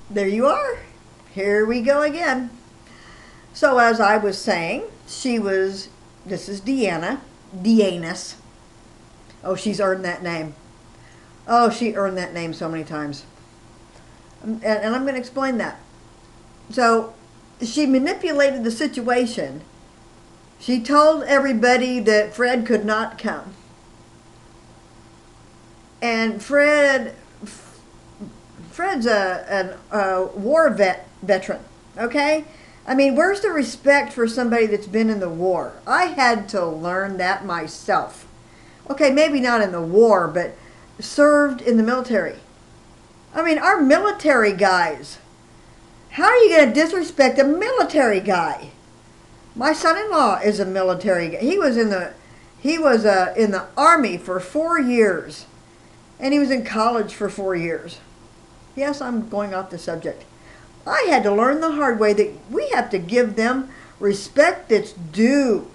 There you are. Here we go again. So, as I was saying, this is Deanna, Deanus. Oh, she's earned that name. Oh, she earned that name so many times. And I'm going to explain that. So, she manipulated the situation. She told everybody that Fred could not come. And Fred's a war veteran, okay? I mean, where's the respect for somebody that's been in the war? I had to learn that myself. Okay, maybe not in the war, but served in the military. I mean, our military guys. How are you going to disrespect a military guy? My son-in-law is a military guy. He was in the army for 4 years, and he was in college for 4 years. Yes, I'm going off the subject. I had to learn the hard way that we have to give them respect that's due.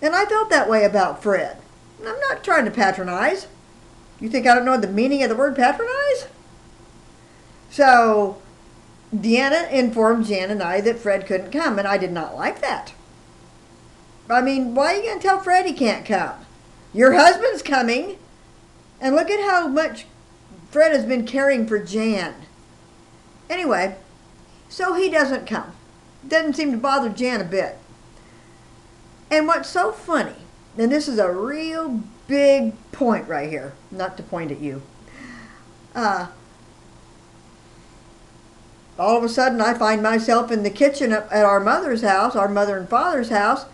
And I felt that way about Fred. And I'm not trying to patronize. You think I don't know the meaning of the word patronize? So, Deanna informed Jan and I that Fred couldn't come, and I did not like that. I mean, why are you going to tell Fred he can't come? Your husband's coming. And look at how much Fred has been caring for Jan. Anyway, so he doesn't come. Doesn't seem to bother Jan a bit. And what's so funny, and this is a real big point right here, not to point at you. All of a sudden I find myself in the kitchen at our mother's house, our mother and father's house,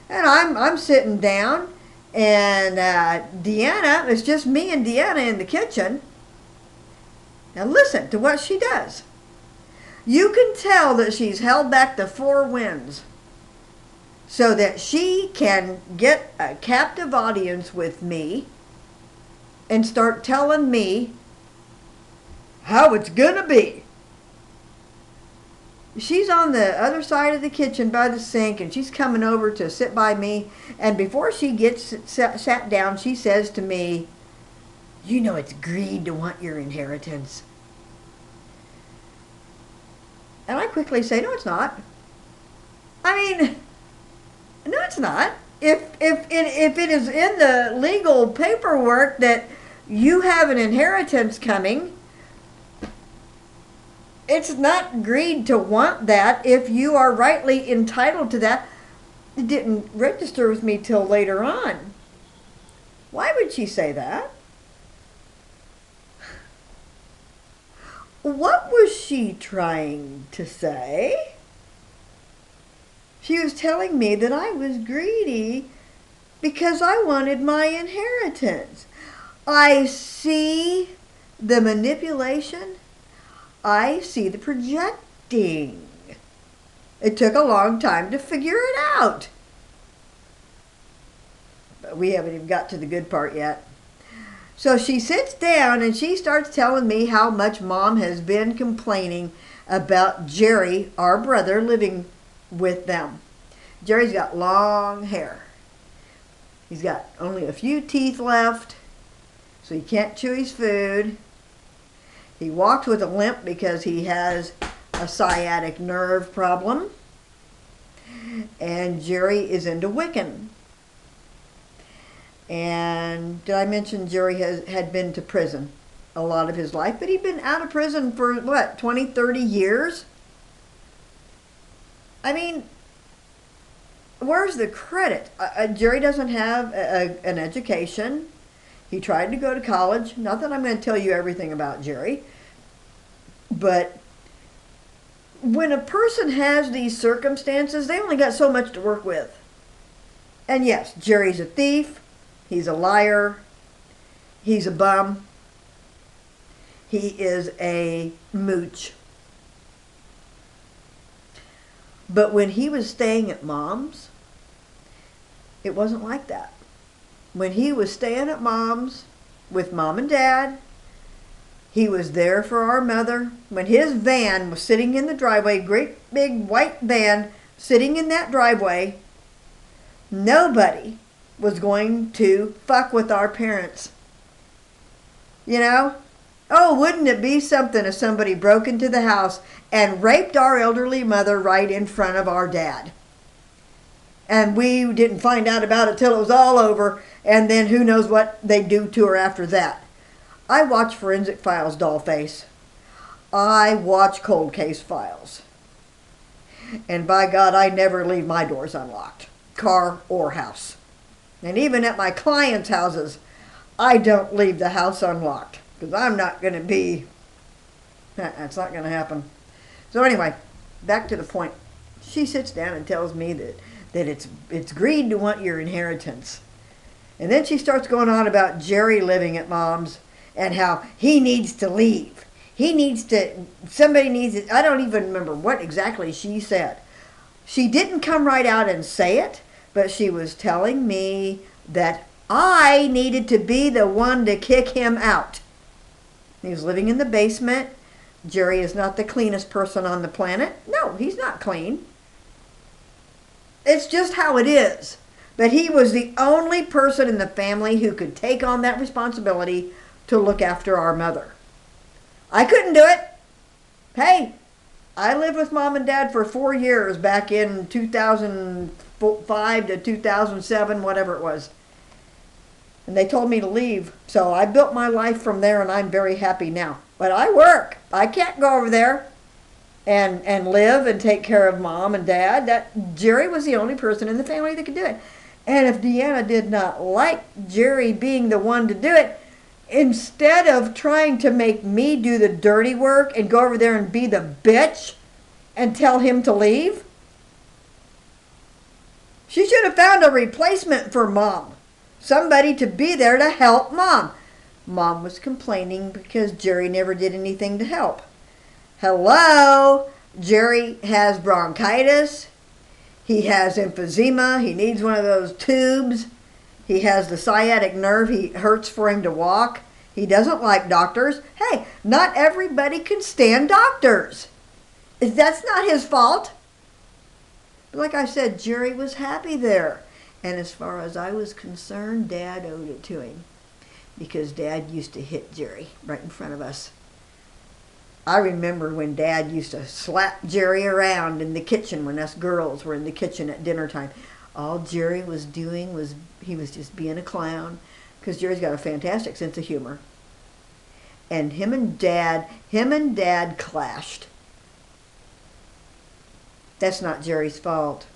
and I'm sitting down, and Deanna, it's just me and Deanna in the kitchen. Now listen to what she does. You can tell that she's held back the four winds so that she can get a captive audience with me and start telling me how it's gonna be. She's on the other side of the kitchen by the sink, and she's coming over to sit by me, and before she gets sat down, she says to me, "You know it's greed to want your inheritance." And I quickly say, "No, it's not." I mean, no, it's not. If it is in the legal paperwork that you have an inheritance coming, it's not greed to want that if you are rightly entitled to that. It didn't register with me till later on. Why would she say that? What was she trying to say? She was telling me that I was greedy because I wanted my inheritance. I see the manipulation. I see the projecting. It took a long time to figure it out. But we haven't even got to the good part yet. So she sits down and she starts telling me how much Mom has been complaining about Jerry, our brother, living with them. Jerry's got long hair. He's got only a few teeth left, so he can't chew his food. He walked with a limp because he has a sciatic nerve problem. And Jerry is into Wiccan. And did I mention Jerry had been to prison a lot of his life? But he'd been out of prison for, 20, 30 years? I mean, where's the credit? Jerry doesn't have an education. He tried to go to college. Not that I'm going to tell you everything about Jerry. But when a person has these circumstances, they only got so much to work with. And yes, Jerry's a thief. He's a liar. He's a bum. He is a mooch. But when he was staying at Mom's, it wasn't like that. When he was staying at Mom's with Mom and Dad, he was there for our mother. When his van was sitting in the driveway, great big white van sitting in that driveway, nobody was going to fuck with our parents. You know? Oh, wouldn't it be something if somebody broke into the house and raped our elderly mother right in front of our dad? And we didn't find out about it till it was all over, and then who knows what they'd do to her after that. I watch Forensic Files, Dollface. I watch Cold Case Files. And by God, I never leave my doors unlocked, car or house. And even at my clients' houses, I don't leave the house unlocked because I'm not going to be, that's not going to happen. So anyway, back to the point. She sits down and tells me that it's greed to want your inheritance. And then she starts going on about Jerry living at Mom's and how he needs to leave. Somebody needs it. I don't even remember what exactly she said. She didn't come right out and say it, but she was telling me that I needed to be the one to kick him out. He was living in the basement. Jerry is not the cleanest person on the planet. No, he's not clean. It's just how it is. But he was the only person in the family who could take on that responsibility to look after our mother. I couldn't do it. Hey, I lived with Mom and Dad for 4 years back in 2005 to 2007, whatever it was. And they told me to leave. So I built my life from there, and I'm very happy now. But I work. I can't go over there and live and take care of Mom and Dad. That Jerry was the only person in the family that could do it. And if Deanna did not like Jerry being the one to do it, instead of trying to make me do the dirty work and go over there and be the bitch and tell him to leave, she should have found a replacement for Mom. Somebody to be there to help Mom. Mom was complaining because Jerry never did anything to help. Hello? Jerry has bronchitis. He has emphysema. He needs one of those tubes. He has the sciatic nerve. He hurts for him to walk. He doesn't like doctors. Hey, not everybody can stand doctors. That's not his fault. But like I said, Jerry was happy there. And as far as I was concerned, Dad owed it to him. Because Dad used to hit Jerry right in front of us. I remember when Dad used to slap Jerry around in the kitchen when us girls were in the kitchen at dinner time. All Jerry was doing was he was just being a clown, because Jerry's got a fantastic sense of humor. And him and Dad clashed. That's not Jerry's fault.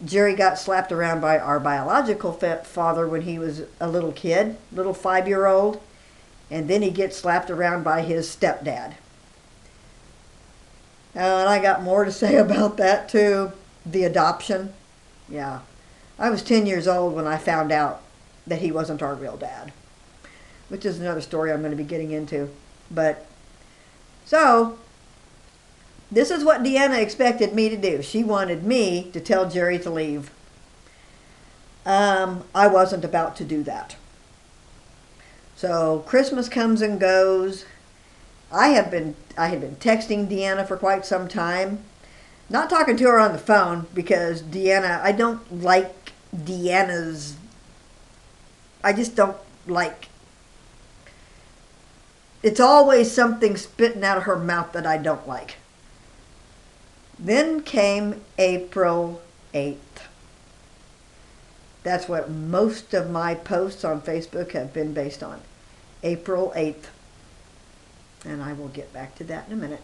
Jerry got slapped around by our biological father when he was a little kid, little 5-year-old. And then he gets slapped around by his stepdad. And I got more to say about that too. The adoption. Yeah. I was 10 years old when I found out that he wasn't our real dad. Which is another story I'm going to be getting into. But, so, this is what Deanna expected me to do. She wanted me to tell Jerry to leave. I wasn't about to do that. So Christmas comes and goes. I had been texting Deanna for quite some time. Not talking to her on the phone because Deanna, I don't like Deanna's, I just don't like, it's always something spitting out of her mouth that I don't like. Then came April 8th. That's what most of my posts on Facebook have been based on. April 8th. And I will get back to that in a minute.